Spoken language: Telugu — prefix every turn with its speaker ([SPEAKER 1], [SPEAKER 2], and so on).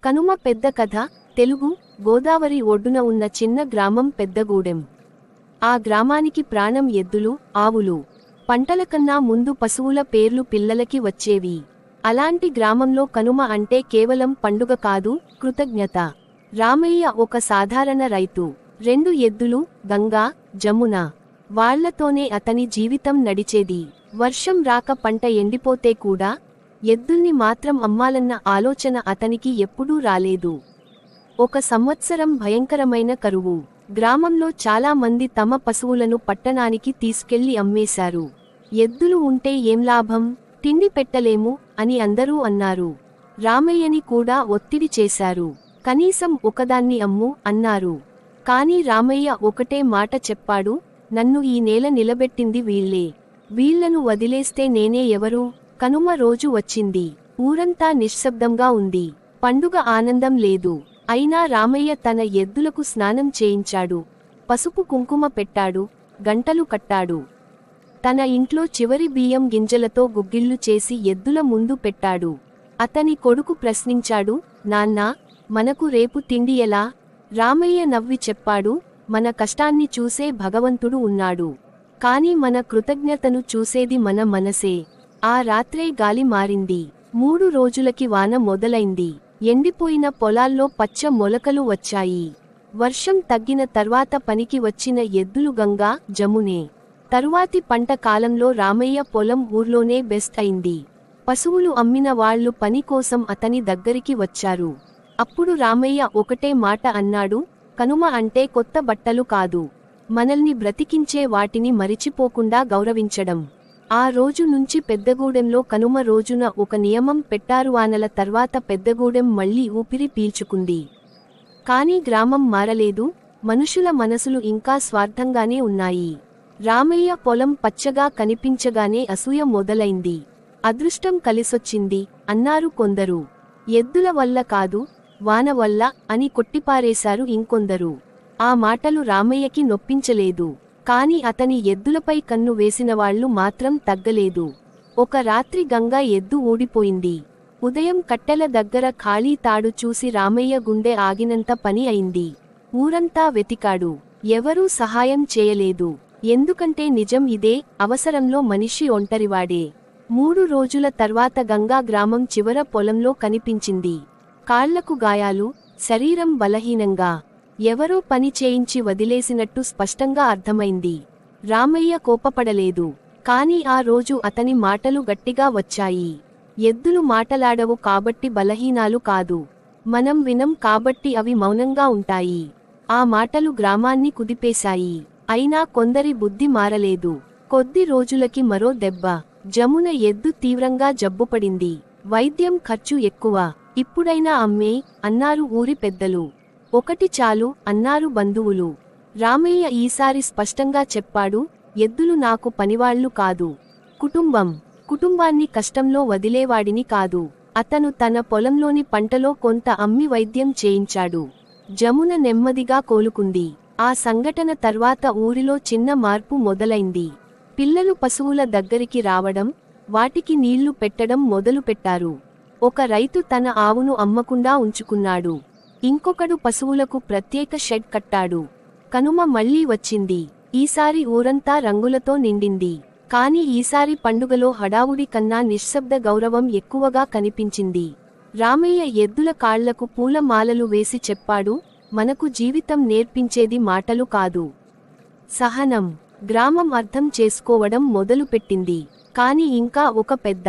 [SPEAKER 1] కనుమ పెద్ద కథ. తెలుగు. గోదావరి ఒడ్డున ఉన్న చిన్న గ్రామం పెద్దగూడెం. ఆ గ్రామానికి ప్రాణం ఎద్దులు, ఆవులు. పంటల కన్నా ముందు పశువుల పేర్లు పిల్లలకి వచ్చేవి. అలాంటి గ్రామంలో కనుమ అంటే కేవలం పండుగ కాదు, కృతజ్ఞత. రామయ్య ఒక సాధారణ రైతు. 2 ఎద్దులు, గంగా, జమున. వాళ్లతోనే అతని జీవితం నడిచేది. వర్షం రాక పంట ఎండిపోతే కూడా ఎద్దుల్ని మాత్రం అమ్మాలన్న ఆలోచన అతనికి ఎప్పుడూ రాలేదు. ఒక సంవత్సరం భయంకరమైన కరువు. గ్రామంలో చాలా మంది తమ పశువులను పట్టణానికి తీసుకెళ్లి అమ్మేశారు. ఎద్దులు ఉంటే ఏం లాభం, తిండి పెట్టలేము అని అందరూ అన్నారు. రామయ్యని కూడా ఒత్తిడి చేశారు. కనీసం ఒకదాన్ని అమ్ము అన్నారు. కాని రామయ్య ఒకటే మాట చెప్పాడు, నన్ను ఈ నేల నిలబెట్టింది వీళ్లే. వీళ్లను వదిలేస్తే నేనే ఎవరు. కనుమ రోజు వచ్చింది. ఊరంతా నిశ్శబ్దంగా ఉంది. పండుగ ఆనందం లేదు. అయినా రామయ్య తన ఎద్దులకు స్నానం చేయించాడు. పసుపు కుంకుమ పెట్టాడు. గంటలు కట్టాడు. తన ఇంట్లో చివరి బియ్యం గింజలతో గుగ్గిళ్లు చేసి ఎద్దుల ముందు పెట్టాడు. అతని కొడుకు ప్రశ్నించాడు, నాన్నా, మనకు రేపు తిండి ఎలా? రామయ్య నవ్వి చెప్పాడు, మన కష్టాన్ని చూసే భగవంతుడు ఉన్నాడు. కాని మన కృతజ్ఞతను చూసేది మన మనసే. ఆ రాత్రే గాలి మారింది. 3 రోజులకి వాన మొదలైంది. ఎండిపోయిన పొలాల్లో పచ్చ మొలకలు వచ్చాయి. వర్షం తగ్గిన తర్వాత పనికి వచ్చిన ఎద్దులు గంగా, జమునే. తరువాతి పంట కాలంలో రామయ్య పొలం ఊర్లోనే బెస్ట్ అయింది. పశువులు అమ్మిన వాళ్లు పని కోసం అతని దగ్గరికి వచ్చారు. అప్పుడు రామయ్య ఒకటే మాట అన్నాడు, కనుమ అంటే కొత్త బట్టలు కాదు, మనల్ని బ్రతికించే వాటిని మరిచిపోకుండా గౌరవించడం. ఆ రోజు నుంచి పెద్దగూడెంలో కనుమ రోజున ఒక నియమం పెట్టారు. వానల తర్వాత పెద్దగూడెం మళ్లీ ఊపిరి పీల్చుకుంది. కాని గ్రామం మారలేదు. మనుషుల మనసులు ఇంకా స్వార్థంగానే ఉన్నాయి. రామయ్య పొలం పచ్చగా కనిపించగానే అసూయ మొదలైంది. అదృష్టం కలిసొచ్చింది అన్నారు కొందరు. ఎద్దుల వల్ల కాదు, వాన వల్ల అని కొట్టిపారేశారు ఇంకొందరు. ఆ మాటలు రామయ్యకి నొప్పించలేదు. కాని అతని ఎద్దులపై కన్ను వేసినవాళ్లు మాత్రం తగ్గలేదు. ఒక రాత్రి గంగా ఎద్దు ఊడిపోయింది. ఉదయం కట్టెల దగ్గర ఖాళీ తాడు చూసి రామయ్య గుండె ఆగినంత పని అయింది. ఊరంతా వెతికాడు. ఎవరూ సహాయం చేయలేదు. ఎందుకంటే నిజం ఇదే, అవసరంలో మనిషి ఒంటరివాడే. 3 రోజుల తర్వాత గంగా గ్రామం చివర పొలంలో కనిపించింది. కాళ్లకు గాయాలు, శరీరం బలహీనంగా. ఎవరో పని చేయించి వదిలేసినట్టు స్పష్టంగా అర్థమైంది. రామయ్య కోపపడలేదు. కాని ఆ రోజు అతని మాటలు గట్టిగా వచ్చాయి. ఎద్దులు మాటలాడవు కాబట్టి బలహీనాలు కాదు, మనం వినం కాబట్టి అవి మౌనంగా ఉంటాయి. ఆ మాటలు గ్రామాన్ని కుదిపేశాయి. అయినా కొందరి బుద్ధి మారలేదు. కొద్ది రోజులకి మరో దెబ్బ. జమున ఎద్దు తీవ్రంగా జబ్బుపడింది. వైద్యం ఖర్చు ఎక్కువ. ఇప్పుడైనా అమ్మే అన్నారు ఊరి పెద్దలు. ఒకటి చాలు అన్నారు బంధువులు. రామయ్య ఈసారి స్పష్టంగా చెప్పాడు, ఎద్దులు నాకు పనివాళ్లు కాదు, కుటుంబం. కుటుంబాన్ని కష్టంలో వదిలేవాడిని కాదు. అతను తన పొలంలోని పంటలో కొంత అమ్మి వైద్యం చేయించాడు. జమున నెమ్మదిగా కోలుకుంది. ఆ సంఘటన తర్వాత ఊరిలో చిన్న మార్పు మొదలైంది. పిల్లలు పశువుల దగ్గరికి రావడం, వాటికి నీళ్లు పెట్టడం మొదలుపెట్టారు. ఒక రైతు తన ఆవును అమ్మకుండా ఉంచుకున్నాడు. ఇంకొకడు పశువులకు ప్రత్యేక షెడ్ కట్టాడు. కనుమ మళ్లీ వచ్చింది. ఈసారి ఊరంతా రంగులతో నిండింది. కాని ఈసారి పండుగలో హడావుడి కన్నా నిశ్శబ్ద గౌరవం ఎక్కువగా కనిపించింది. రామయ్య ఎద్దుల కాళ్లకు పూల మాలలు వేసి చెప్పాడు, మనకు జీవితం నేర్పించేది మాటలు కాదు, సహనం. గ్రామం అర్థం చేసుకోవడం మొదలుపెట్టింది. కాని ఇంకా ఒక పెద్ద